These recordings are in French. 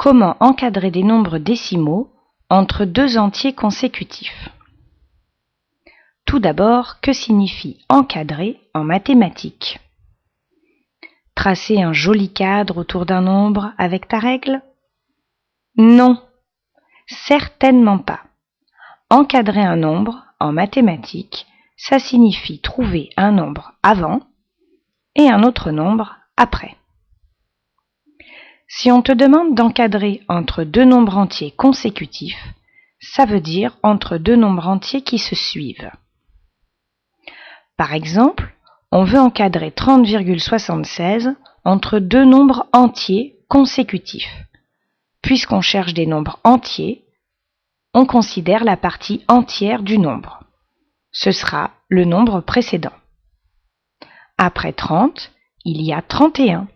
Comment encadrer des nombres décimaux entre deux entiers consécutifs? Tout d'abord, que signifie encadrer en mathématiques? Tracer un joli cadre autour d'un nombre avec ta règle? Non, certainement pas. Encadrer un nombre en mathématiques, ça signifie trouver un nombre avant et un autre nombre après. Si on te demande d'encadrer entre deux nombres entiers consécutifs, ça veut dire entre deux nombres entiers qui se suivent. Par exemple, on veut encadrer 30,76 entre deux nombres entiers consécutifs. Puisqu'on cherche des nombres entiers, on considère la partie entière du nombre. Ce sera le nombre précédent. Après 30, il y a 31.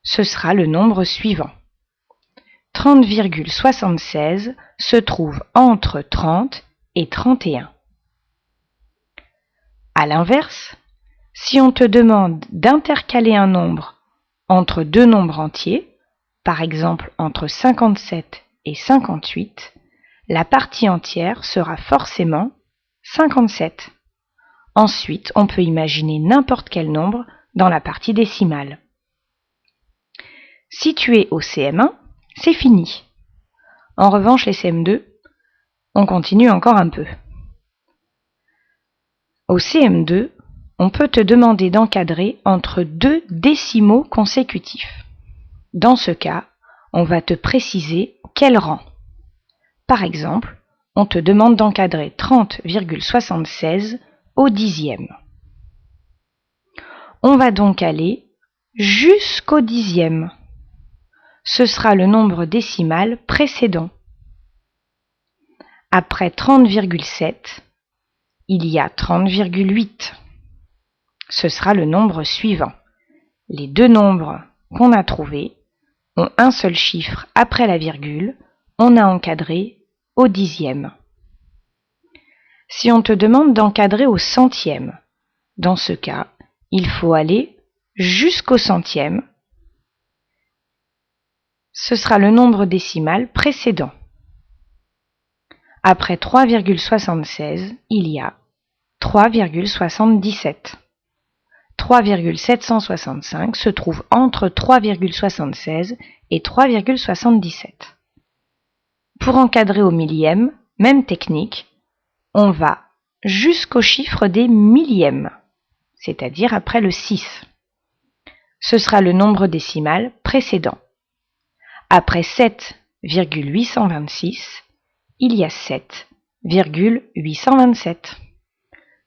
Ce sera le nombre suivant. 30,76 se trouve entre 30 et 31. À l'inverse, si on te demande d'intercaler un nombre entre deux nombres entiers, par exemple entre 57 et 58, la partie entière sera forcément 57. Ensuite, on peut imaginer n'importe quel nombre dans la partie décimale. Si tu es au CM1, c'est fini. En revanche, les CM2, on continue encore un peu. Au CM2, on peut te demander d'encadrer entre deux décimaux consécutifs. Dans ce cas, on va te préciser quel rang. Par exemple, on te demande d'encadrer 30,76 au dixième. On va donc aller jusqu'au dixième. Ce sera le nombre décimal précédent. Après 30,7, il y a 30,8. Ce sera le nombre suivant. Les deux nombres qu'on a trouvés ont un seul chiffre après la virgule, on a encadré au dixième. Si on te demande d'encadrer au centième, dans ce cas, il faut aller jusqu'au centième. Ce sera le nombre décimal précédent. Après 3,76, il y a 3,77. 3,765 se trouve entre 3,76 et 3,77. Pour encadrer au millième, même technique, on va jusqu'au chiffre des millièmes, c'est-à-dire après le 6. Ce sera le nombre décimal précédent. Après 7,826, il y a 7,827.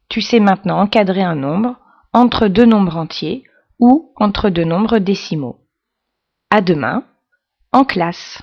Tu sais maintenant encadrer un nombre entre deux nombres entiers ou entre deux nombres décimaux. À demain, en classe.